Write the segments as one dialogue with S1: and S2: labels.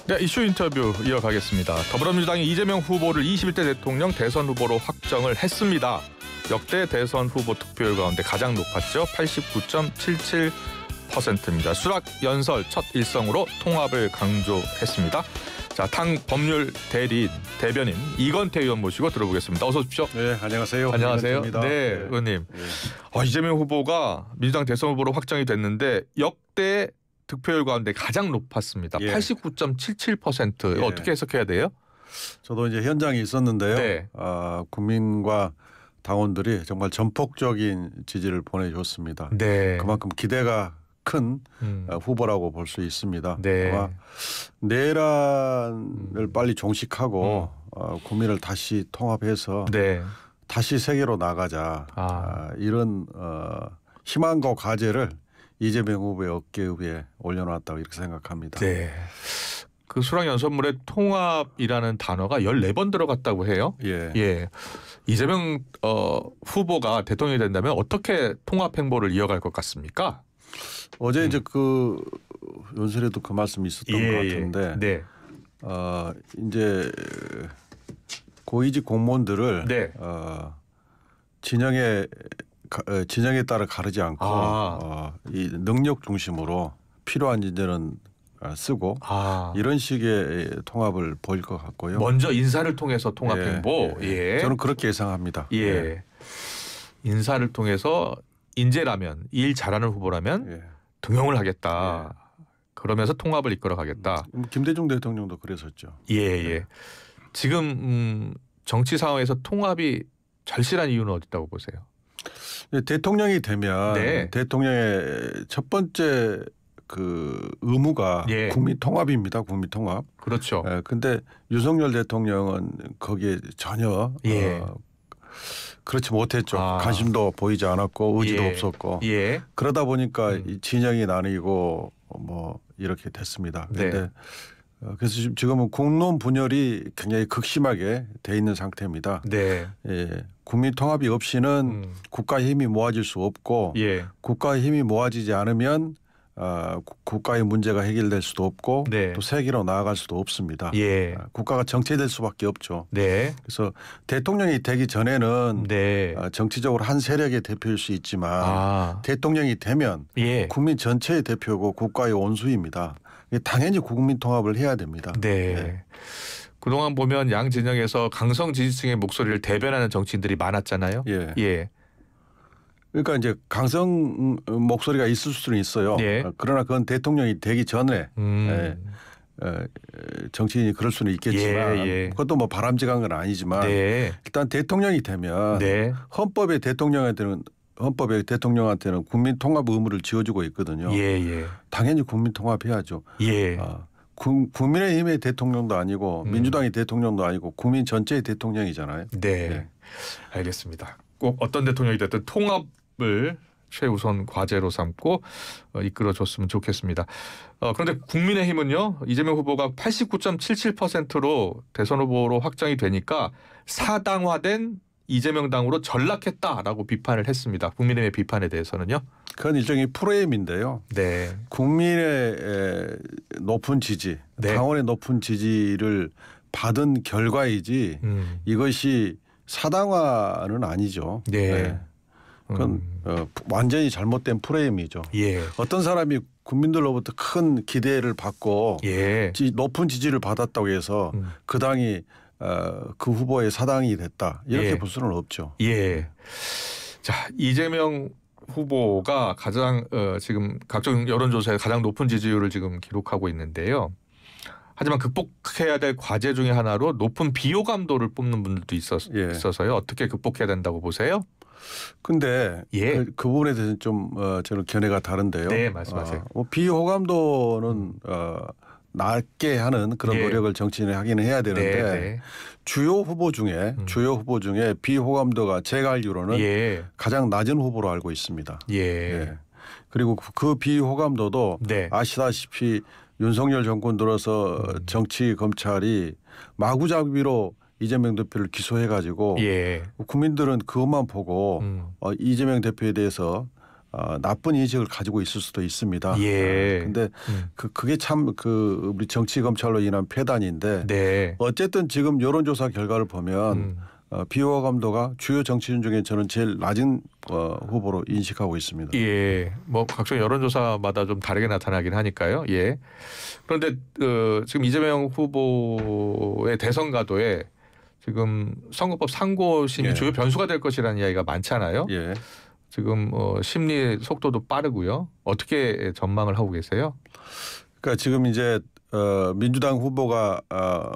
S1: 네, 이슈 인터뷰 이어가겠습니다. 더불어민주당이 이재명 후보를 21대 대통령 대선 후보로 확정을 했습니다. 역대 대선 후보 득표율 가운데 가장 높았죠. 89.77%입니다. 수락 연설 첫 일성으로 통합을 강조했습니다. 자, 당 법률 대변인 이건태 의원 모시고 들어보겠습니다. 어서 오십시오.
S2: 네, 안녕하세요.
S1: 안녕하세요. 네,
S2: 네,
S1: 의원님.
S2: 네.
S1: 이재명 후보가 민주당 대선 후보로 확정이 됐는데 역대 득표율 가운데 가장 높았습니다.
S2: 예.
S1: 89.77%.
S2: 예.
S1: 어떻게 해석해야 돼요?
S2: 저도 이제 현장에 있었는데요.
S1: 네.
S2: 국민과 당원들이 정말 전폭적인 지지를 보내줬습니다.
S1: 네.
S2: 그만큼 기대가 큰 후보라고 볼 수 있습니다.
S1: 네.
S2: 아마 내란을 빨리 종식하고 국민을 다시 통합해서
S1: 네.
S2: 다시 세계로 나가자. 이런 희망과 과제를 이재명 후보의 어깨 위에 올려놨다고 이렇게 생각합니다.
S1: 네. 그 수락 연설문에 통합이라는 단어가 14번 들어갔다고 해요.
S2: 예.
S1: 예. 이재명 후보가 대통령이 된다면 어떻게 통합 행보를 이어갈 것 같습니까?
S2: 어제 이제 그 연설에도 그 말씀이 있었던 것 같은데,
S1: 네.
S2: 이제 고위직 공무원들을
S1: 네.
S2: 진영에 따라 가르지 않고 이 능력 중심으로 필요한 인재는 쓰고 이런 식의 통합을 보일 것 같고요.
S1: 먼저 인사를 통해서 통합 행보. 예.
S2: 저는 그렇게 예상합니다.
S1: 예. 인사를 통해서 인재라면 일 잘하는 후보라면 등용을 하겠다. 그러면서 통합을 이끌어가겠다.
S2: 김대중 대통령도 그랬었죠.
S1: 예. 지금 정치 상황에서 통합이 절실한 이유는 어디 있다고 보세요?
S2: 대통령이 되면 대통령의 첫 번째 그 의무가 국민 통합입니다. 국민 통합.
S1: 그렇죠.
S2: 근데 윤석열 대통령은 거기에 전혀 그렇지 못했죠. 관심도 보이지 않았고 의지도 없었고. 그러다 보니까 이 진영이 나뉘고 뭐 이렇게 됐습니다. 그런데 그래서 지금은 국론 분열이 굉장히 극심하게 돼 있는 상태입니다. 국민 통합이 없이는 국가의 힘이 모아질 수 없고 국가의 힘이 모아지지 않으면 국가의 문제가 해결될 수도 없고 또 세계로 나아갈 수도 없습니다. 국가가 정체될 수밖에 없죠. 그래서 대통령이 되기 전에는 정치적으로 한 세력의 대표일 수 있지만 대통령이 되면 국민 전체의 대표고 국가의 원수입니다. 당연히 국민 통합을 해야 됩니다.
S1: 그동안 보면 양 진영에서 강성 지지층의 목소리를 대변하는 정치인들이 많았잖아요.
S2: 그러니까 이제 강성 목소리가 있을 수는 있어요. 그러나 그건 대통령이 되기 전에 정치인이 그럴 수는 있겠지만 그것도 뭐 바람직한 건 아니지만 일단 대통령이 되면 헌법에 대통령한테는 국민 통합 의무를 지어주고 있거든요. 당연히 국민 통합해야죠. 국민의힘의 대통령도 아니고 민주당의 대통령도 아니고 국민 전체의 대통령이잖아요.
S1: 알겠습니다. 꼭 어떤 대통령이 됐든 통합을 최우선 과제로 삼고 이끌어줬으면 좋겠습니다. 그런데 국민의힘은요. 이재명 후보가 89.77%로 대선 후보로 확정이 되니까 사당화된 이재명 당으로 전락했다라고 비판을 했습니다. 국민의힘의 비판에 대해서는요.
S2: 그건 일종의 프레임인데요. 국민의 높은 지지, 당원의 높은 지지를 받은 결과이지 이것이 사당화는 아니죠. 그건 완전히 잘못된 프레임이죠. 어떤 사람이 국민들로부터 큰 기대를 받고 높은 지지를 받았다고 해서 그 당이 그 후보의 사당이 됐다 이렇게 볼 수는 없죠.
S1: 자, 이재명 후보가 가장 지금 각종 여론조사에 가장 높은 지지율을 지금 기록하고 있는데요. 하지만 극복해야 될 과제 중에 하나로 높은 비호감도를 뽑는 분들도 있어서요. 어떻게 극복해야 된다고 보세요?
S2: 근데 그 부분에 대해서는 좀 저는 견해가 다른데요.
S1: 말씀하세요.
S2: 비호감도는 낮게 하는 그런 노력을 정치인이 하기는 해야 되는데 주요 후보 중에 비호감도가 제가 알기로는 가장 낮은 후보로 알고 있습니다. 그리고 그 비호감도도 아시다시피 윤석열 정권 들어서 정치 검찰이 마구잡이로 이재명 대표를 기소해가지고 국민들은 그것만 보고 이재명 대표에 대해서 나쁜 인식을 가지고 있을 수도 있습니다.
S1: 예.
S2: 근데 그게 참 우리 정치 검찰로 인한 폐단인데
S1: 네.
S2: 어쨌든 지금 여론조사 결과를 보면 비호감도가 주요 정치인 중에 저는 제일 낮은 후보로 인식하고 있습니다.
S1: 예, 뭐 각종 여론조사마다 좀 다르게 나타나긴 하니까요. 예. 그런데 지금 이재명 후보의 대선 가도에 지금 선거법 상고심이
S2: 예.
S1: 주요 변수가 될 것이라는 이야기가 많잖아요.
S2: 예.
S1: 지금 심리 속도도 빠르고요. 어떻게 전망을 하고 계세요?
S2: 그러니까 지금 이제 민주당 후보가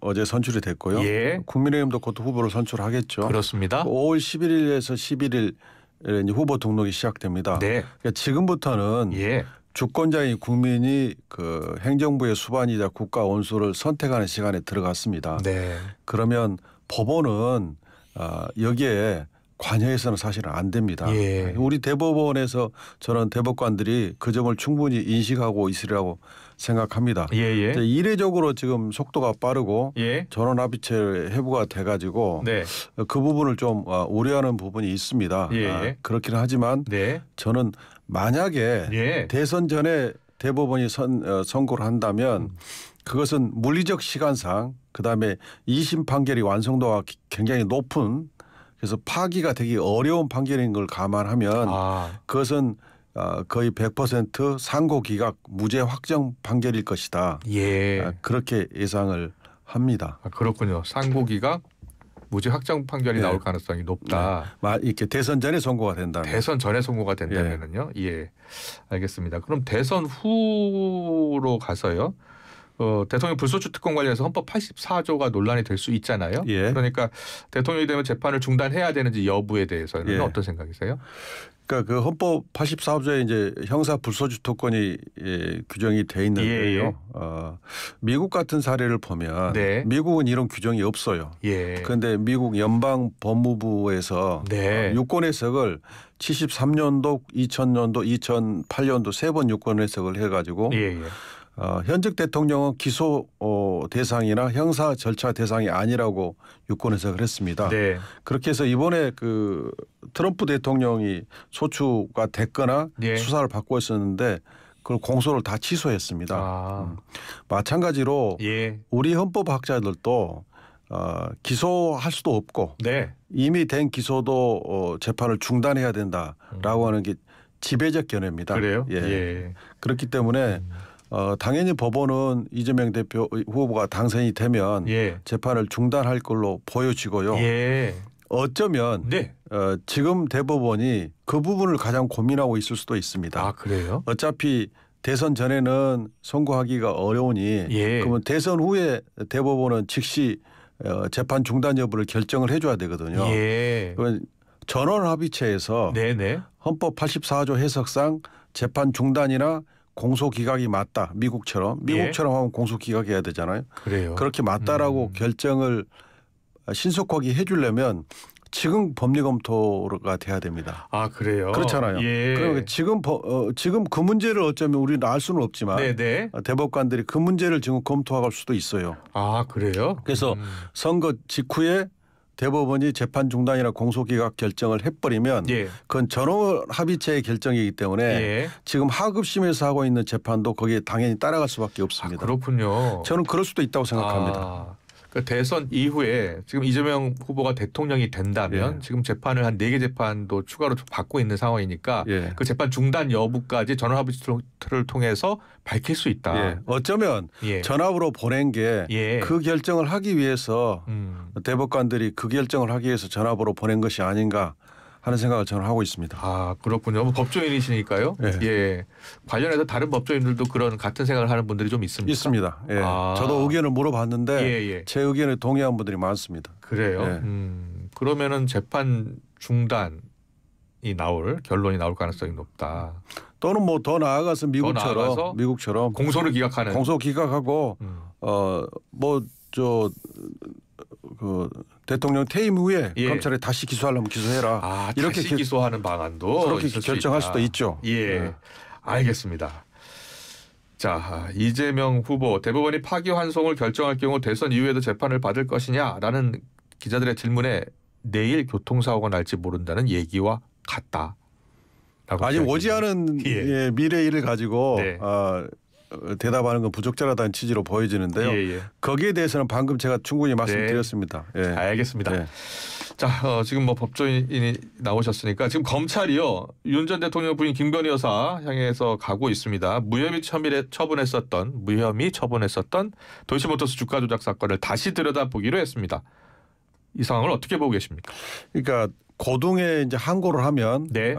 S2: 어제 선출이 됐고요.
S1: 예.
S2: 국민의힘도 곧 후보를 선출하겠죠.
S1: 그렇습니다.
S2: 5월 11일에서 11일 이제 후보 등록이 시작됩니다.
S1: 네.
S2: 그러니까 지금부터는
S1: 예.
S2: 주권자인 국민이 그 행정부의 수반이자 국가 원수를 선택하는 시간에 들어갔습니다.
S1: 네.
S2: 그러면 법원은 여기에 관여해서는 사실은 안 됩니다.
S1: 예.
S2: 우리 대법원에서 저는 대법관들이 그 점을 충분히 인식하고 있으리라고 생각합니다.
S1: 예예.
S2: 이례적으로 지금 속도가 빠르고
S1: 예.
S2: 전원합의체 회부가 돼가지고
S1: 네.
S2: 그 부분을 좀 우려하는 부분이 있습니다.
S1: 예.
S2: 그렇긴 하지만
S1: 네.
S2: 저는 만약에
S1: 예.
S2: 대선 전에 대법원이 선고를 한다면 그것은 물리적 시간상 그다음에 2심 판결이 완성도가 굉장히 높은 그래서 파기가 되기 어려운 판결인 걸 감안하면 그것은 거의 100% 상고 기각 무죄 확정 판결일 것이다.
S1: 예.
S2: 그렇게 예상을 합니다.
S1: 그렇군요. 상고 기각 무죄 확정 판결이 나올 가능성이 높다.
S2: 네. 이렇게 대선 전에 선고가 된다면.
S1: 대선 전에 선고가 된다면은요. 예. 알겠습니다. 그럼 대선 후로 가서요. 대통령 불소추 특권 관련해서 헌법 84조가 논란이 될 수 있잖아요.
S2: 예.
S1: 그러니까 대통령이 되면 재판을 중단해야 되는지 여부에 대해서는 어떤 생각이세요?
S2: 그러니까 그 헌법 84조에 이제 형사 불소추 특권이 규정이 돼 있는데요. 미국 같은 사례를 보면 미국은 이런 규정이 없어요. 그런데 미국 연방 법무부에서 유권 해석을 73년도, 2000년도, 2008년도 3번 유권 해석을 해가지고 현직 대통령은 기소 대상이나 형사 절차 대상이 아니라고 유권 해석을 했습니다. 그렇게 해서 이번에 그 트럼프 대통령이 소추가 됐거나 수사를 받고 있었는데 그걸 공소를 다 취소했습니다. 마찬가지로 우리 헌법학자들도 기소할 수도 없고 이미 된 기소도 재판을 중단해야 된다라고 하는 게 지배적 견해입니다.
S1: 그래요?
S2: 그렇기 때문에 당연히 법원은 이재명 대표 후보가 당선이 되면 재판을 중단할 걸로 보여지고요. 어쩌면 지금 대법원이 그 부분을 가장 고민하고 있을 수도 있습니다.
S1: 아, 그래요?
S2: 어차피 대선 전에는 선고하기가 어려우니 그러면 대선 후에 대법원은 즉시 재판 중단 여부를 결정을 해줘야 되거든요. 전원합의체에서 헌법 84조 해석상 재판 중단이나 공소 기각이 맞다. 미국처럼 하면 공소 기각해야 되잖아요.
S1: 그래요.
S2: 그렇게 맞다라고 결정을 신속하게 해주려면 지금 법리 검토가 돼야 됩니다.
S1: 아, 그래요?
S2: 그렇잖아요. 그러니까 지금 그 문제를 어쩌면 우리는 알 수는 없지만 대법관들이 그 문제를 지금 검토할 수도 있어요.
S1: 아, 그래요?
S2: 그래서 선거 직후에 대법원이 재판 중단이나 공소기각 결정을 해버리면 그건 전원합의체의 결정이기 때문에 지금 하급심에서 하고 있는 재판도 거기에 당연히 따라갈 수밖에 없습니다.
S1: 그렇군요.
S2: 저는 그럴 수도 있다고 생각합니다.
S1: 그 대선 이후에 지금 이재명 후보가 대통령이 된다면 지금 재판을 한 4개 재판도 추가로 받고 있는 상황이니까 그 재판 중단 여부까지 전원합의체를 통해서 밝힐 수 있다.
S2: 어쩌면 전압으로 보낸 게 그 결정을 하기 위해서 대법관들이 그 결정을 하기 위해서 전압으로 보낸 것이 아닌가 하는 생각을 저는 하고 있습니다.
S1: 아, 그렇군요. 법조인이시니까요. 관련해서 다른 법조인들도 그런 같은 생각을 하는 분들이 좀 있습니까?
S2: 있습니다. 저도 의견을 물어봤는데 제 의견에 동의한 분들이 많습니다.
S1: 그래요? 그러면은 재판 중단이 결론이 나올 가능성이 높다.
S2: 또는 뭐 더 나아가서 미국처럼
S1: 공소를 기각하는
S2: 공소 기각하고 그 대통령 퇴임 후에 검찰에 다시 기소하려면 기소해라.
S1: 이렇게 다시 기소하는 방안도
S2: 그렇게 결정할 수도 있죠.
S1: 알겠습니다. 자, 이재명 후보 대법원이 파기환송을 결정할 경우 대선 이후에도 재판을 받을 것이냐라는 기자들의 질문에 내일 교통사고가 날지 모른다는 얘기와 같다.
S2: 아니 오지 않은 예. 미래 일을 가지고 네. 대답하는 건 부적절하다는 취지로 보여지는데요. 예. 거기에 대해서는 방금 제가 충분히 말씀드렸습니다.
S1: 네. 예. 알겠습니다. 예. 자, 지금 뭐 법조인이 나오셨으니까 지금 검찰이요 윤 전 대통령 부인 김건희 여사 향해서 가고 있습니다. 무혐의 처분했었던 도이치모터스 주가 조작 사건을 다시 들여다보기로 했습니다. 이 상황을 어떻게 보고 계십니까?
S2: 그러니까 고등에 이제 항고를 하면 네.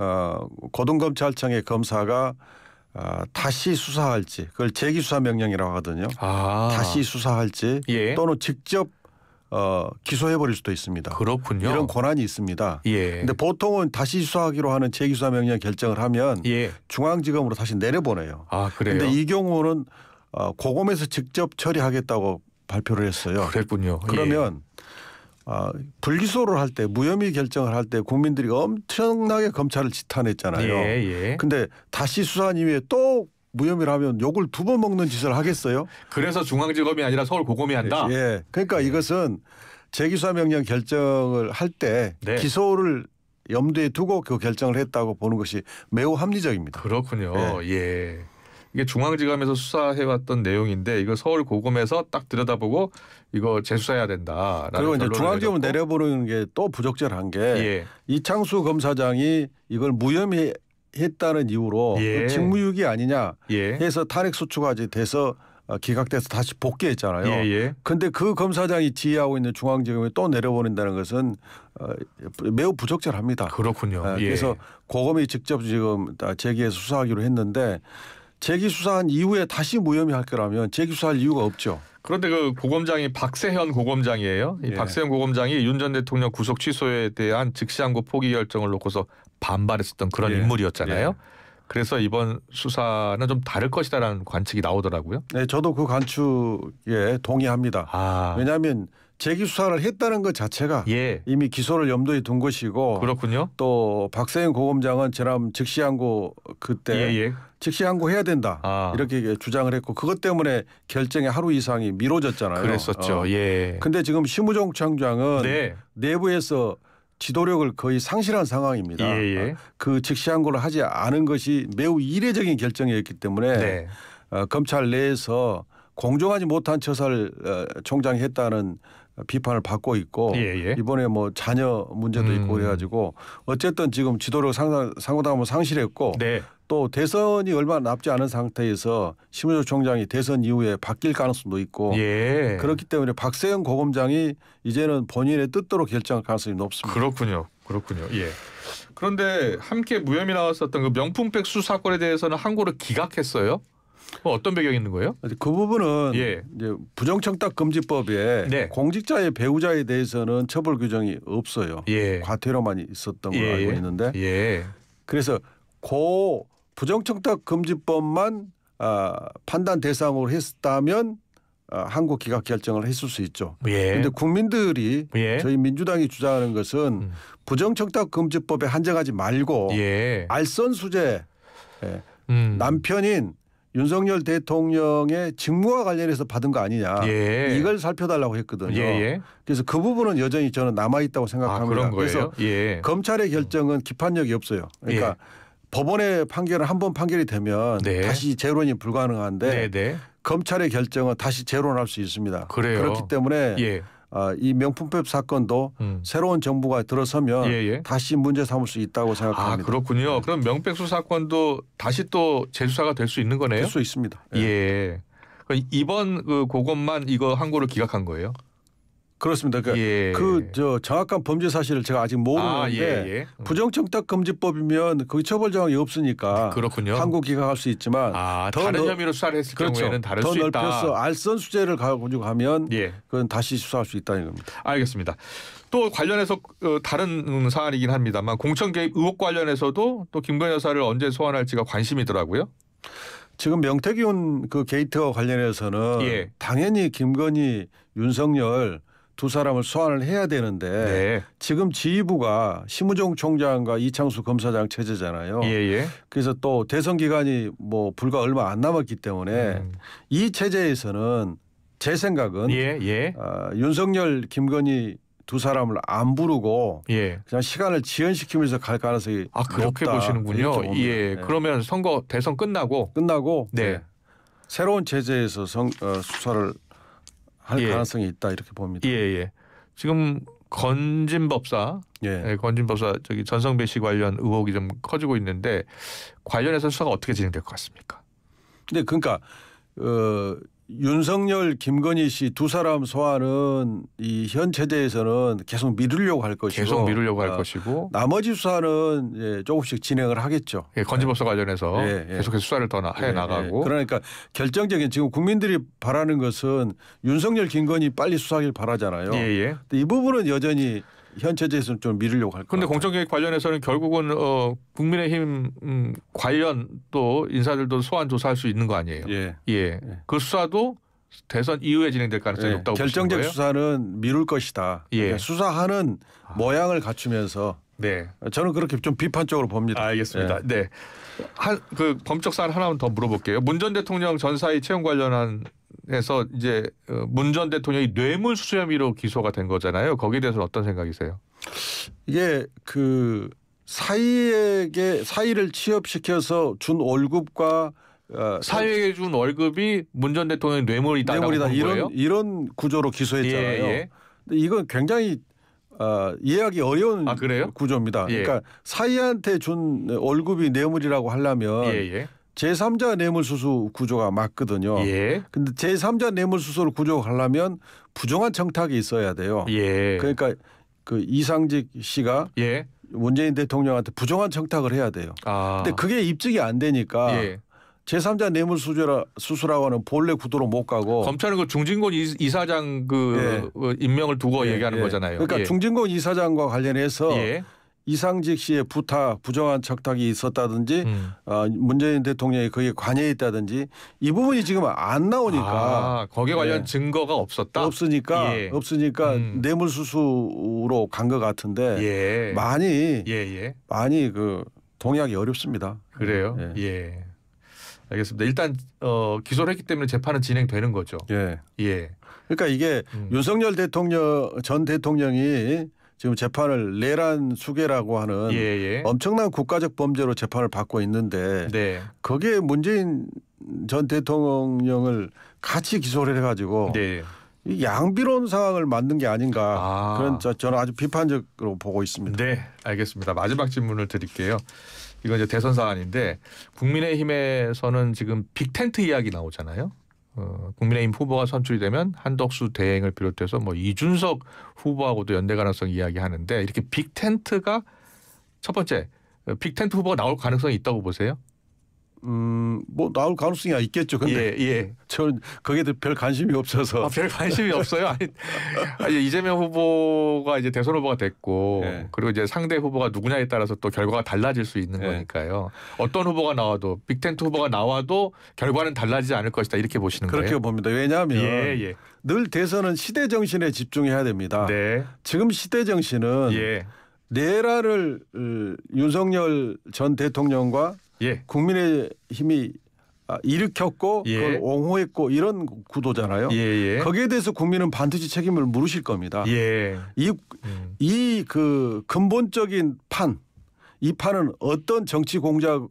S2: 고등검찰청의 검사가 다시 수사할지 그걸 재기수사 명령이라고 하거든요. 다시 수사할지 예. 또는 직접 기소해버릴 수도 있습니다.
S1: 그렇군요.
S2: 이런 권한이 있습니다. 그런데 예. 보통은 다시 수사하기로 하는 재기수사 명령 결정을 하면 예. 중앙지검으로 다시 내려보내요.
S1: 그런데
S2: 이 경우는 고검에서 직접 처리하겠다고 발표를 했어요.
S1: 그랬군요.
S2: 그러면 불기소를 할 때 무혐의 결정을 할 때 국민들이 엄청나게 검찰을 지탄했잖아요. 그런데 다시 수사한 이후에 또 무혐의를 하면 욕을 2번 먹는 짓을 하겠어요?
S1: 그래서 중앙지검이 아니라 서울고검이 한다?
S2: 예. 그러니까 이것은 재기수사 명령 결정을 할 때 네. 기소를 염두에 두고 그 결정을 했다고 보는 것이 매우 합리적입니다.
S1: 그렇군요. 예. 이게 중앙지검에서 수사해왔던 내용인데 이거 서울고검에서 딱 들여다보고 이거 재수사해야 된다.
S2: 그리고 이제 중앙지검을 내려보는 게 또 부적절한 게 이창수 검사장이 이걸 무혐의 했다는 이유로 직무유기 아니냐 해서 탄핵소추가 돼서 기각돼서 다시 복귀했잖아요. 그런데 그 검사장이 지휘하고 있는 중앙지검에 또 내려보낸다는 것은 매우 부적절합니다.
S1: 그렇군요.
S2: 그래서 고검이 직접 지금 재기해서 수사하기로 했는데 재기수사한 이후에 다시 무혐의 할 거라면 재기수사할 이유가 없죠.
S1: 그런데 그 고검장이 박세현 고검장이에요. 이 박세현 고검장이 윤 전 대통령 구속 취소에 대한 즉시항고 포기 결정을 놓고서 반발했었던 그런 인물이었잖아요. 그래서 이번 수사는 좀 다를 것이다라는 관측이 나오더라고요.
S2: 네, 저도 그 관측에 동의합니다. 왜냐하면 재기수사를 했다는 것 자체가 이미 기소를 염두에 둔 것이고
S1: 그렇군요.
S2: 또 박세현 고검장은 지난 즉시항고 그때 즉시항고 해야 된다 이렇게 주장을 했고 그것 때문에 결정이 하루 이상이 미뤄졌잖아요.
S1: 그랬었죠.
S2: 그런데 지금 심우정 청장은 내부에서 지도력을 거의 상실한 상황입니다. 그 즉시항고를 하지 않은 것이 매우 이례적인 결정이었기 때문에 검찰 내에서 공정하지 못한 처사를 총장이 했다는 비판을 받고 있고 이번에 뭐 자녀 문제도 있고 그래가지고 어쨌든 지금 지도력 상호당은 상실했고 또 대선이 얼마 남지 않은 상태에서 심우정 총장이 대선 이후에 바뀔 가능성도 있고 그렇기 때문에 박세현 고검장이 이제는 본인의 뜻대로 결정할 가능성이 높습니다.
S1: 그렇군요. 그런데 함께 무혐의 나왔었던 그 명품백 수사건에 대해서는 항고를 기각했어요. 어떤 배경이 있는 거예요?
S2: 그 부분은 이제 부정청탁금지법에 공직자의 배우자에 대해서는 처벌 규정이 없어요. 과태료만 있었던 걸로 알고 있는데 그래서 그 부정청탁금지법만 판단 대상으로 했다면 항고 기각 결정을 했을 수 있죠. 그런데 국민들이 저희 민주당이 주장하는 것은 부정청탁금지법에 한정하지 말고 알선수재 남편인 윤석열 대통령의 직무와 관련해서 받은 거 아니냐 이걸 살펴달라고 했거든요. 그래서 그 부분은 여전히 저는 남아있다고 생각합니다. 그래서 검찰의 결정은 기판력이 없어요. 그러니까 법원의 판결은 한 번 판결이 되면 다시 재론이 불가능한데 검찰의 결정은 다시 재론할 수 있습니다. 그렇기 때문에 이 명품백 사건도 새로운 정부가 들어서면 다시 문제 삼을 수 있다고 생각합니다.
S1: 그렇군요. 그럼 명백수 사건도 다시 또 재수사가 될 수 있는 거네요?
S2: 될 수 있습니다.
S1: 이번 그 고검만 이거 항고를 기각한 거예요?
S2: 그렇습니다. 그러니까 정확한 범죄 사실을 제가 아직 모르는데 부정청탁금지법이면 거기 처벌 정황이 없으니까 항고 기각할 수 있지만
S1: 다른 혐의로 수사를 했을 경우에는 다를 수 있다.
S2: 더 넓혀서 알선수재를 가지고 가면 그건 다시 수사할 수 있다는 겁니다.
S1: 알겠습니다. 또 관련해서 다른 사안이긴 합니다만 공천 개입 의혹 관련해서도 또 김건희 여사를 언제 소환할지가 관심이더라고요.
S2: 지금 명태균 그 게이트와 관련해서는 당연히 김건희, 윤석열 두 사람을 소환을 해야 되는데 지금 지휘부가 심우정 총장과 이창수 검사장 체제잖아요. 그래서 또 대선 기간이 뭐 불과 얼마 안 남았기 때문에 이 체제에서는 제 생각은 윤석열, 김건희 두 사람을 안 부르고
S1: 예.
S2: 그냥 시간을 지연시키면서 갈 가능성이
S1: 그렇게
S2: 높다.
S1: 보시는군요. 예.
S2: 예.
S1: 그러면 대선 끝나고
S2: 네.
S1: 네.
S2: 새로운 체제에서 수사를 할 가능성이 있다 이렇게 봅니다.
S1: 예. 지금 건진법사, 건진법사 전성배 씨 관련 의혹이 좀 커지고 있는데 관련해서 수사가 어떻게 진행될 것 같습니까?
S2: 네, 그러니까 윤석열, 김건희 씨 두 사람 소환은 이 현 체제에서는 계속 미루려고 할 것이고, 나머지 수사는 조금씩 진행을 하겠죠.
S1: 건진법사 관련해서 계속해서 수사를 더 해 나가고.
S2: 그러니까 결정적인 지금 국민들이 바라는 것은 윤석열, 김건희 빨리 수사하길 바라잖아요. 근데 이 부분은 여전히 현 체제에서는 좀 미루려고 할 것 같아요.
S1: 그런데 공정개혁 관련해서는 결국은 국민의힘 관련 또 인사들도 소환 조사할 수 있는 거 아니에요? 그 수사도 대선 이후에 진행될 가능성이 높다고 보시는 거예요?
S2: 결정적 수사는 미룰 것이다. 그러니까 수사하는 모양을 갖추면서 저는 그렇게 좀 비판적으로 봅니다.
S1: 알겠습니다. 네. 그 범적 사안 하나만 더 물어볼게요. 문 전 대통령 전사의 채용 관련해서 이제 문 전 대통령이 뇌물수수 혐의로 기소가 된 거잖아요. 거기에 대해서는 어떤 생각이세요?
S2: 이게 그 사위를 취업시켜서 준 월급과
S1: 사위에게 준 월급이 문 전 대통령의 뇌물이다
S2: 이런 구조로 기소했잖아요. 근데 이건 굉장히 이해하기 어려운 구조입니다. 그러니까 사위한테 준 월급이 뇌물이라고 하려면 제3자 뇌물수수 구조가 맞거든요. 근데 제3자 뇌물수수를 구조하려면 부정한 청탁이 있어야 돼요. 그러니까 그 이상직 씨가 문재인 대통령한테 부정한 청탁을 해야 돼요. 근데 그게 입증이 안 되니까 제3자 뇌물수수라고 하는 본래 구도로 못 가고
S1: 검찰은 그 중진권 이사장 임명을 두고 얘기하는 거잖아요.
S2: 그러니까 중진권 이사장과 관련해서 이상직 씨의 부정한 청탁이 있었다든지 문재인 대통령이 거기에 관여했다든지 이 부분이 지금 안 나오니까
S1: 거기에 관련 증거가
S2: 없으니까 뇌물수수로 간 것 같은데 많이 그 동의하기 어렵습니다.
S1: 그래요? 알겠습니다. 일단 기소를 했기 때문에 재판은 진행되는 거죠.
S2: 그러니까 이게 윤석열 전 대통령이 지금 재판을 내란 수괴라고 하는 엄청난 국가적 범죄로 재판을 받고 있는데 거기에 문재인 전 대통령을 같이 기소를 해가지고 이 양비로운 상황을 만든 게 아닌가 그런 저는 아주 비판적으로 보고 있습니다.
S1: 네, 알겠습니다. 마지막 질문을 드릴게요. 이건 이제 대선 사안인데 국민의힘에서는 지금 빅텐트 이야기 나오잖아요. 국민의힘 후보가 선출이 되면 한덕수 대행을 비롯해서 뭐 이준석 후보하고도 연대 가능성 이야기하는데 이렇게 빅텐트가 첫 번째 빅텐트 후보가 나올 가능성이 있다고 보세요?
S2: 뭐 나올 가능성이 있겠죠. 근데 저는 거기에 별 관심이 없어서.
S1: 별 관심이 없어요. 아니 이재명 후보가 이제 대선 후보가 됐고 그리고 이제 상대 후보가 누구냐에 따라서 또 결과가 달라질 수 있는 거니까요. 어떤 후보가 나와도 빅텐트 후보가 나와도 결과는 달라지지 않을 것이다 이렇게 보시는 거예요?
S2: 그렇게 봅니다. 왜냐하면 늘 대선은 시대 정신에 집중해야 됩니다. 지금 시대 정신은 내란을 윤석열 전 대통령과 국민의힘이 일으켰고 그걸 옹호했고 이런 구도잖아요. 거기에 대해서 국민은 반드시 책임을 물으실 겁니다. 이 그 근본적인 이 판은 어떤 정치 공작이라고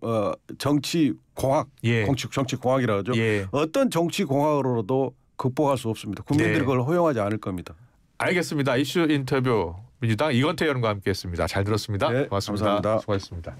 S2: 하죠. 어떤 정치 공학으로도 극복할 수 없습니다. 국민들이 그걸 허용하지 않을 겁니다.
S1: 알겠습니다. 이슈 인터뷰 민주당 이건태 의원과 함께했습니다. 잘 들었습니다. 고맙습니다.
S2: 감사합니다.
S1: 수고하셨습니다.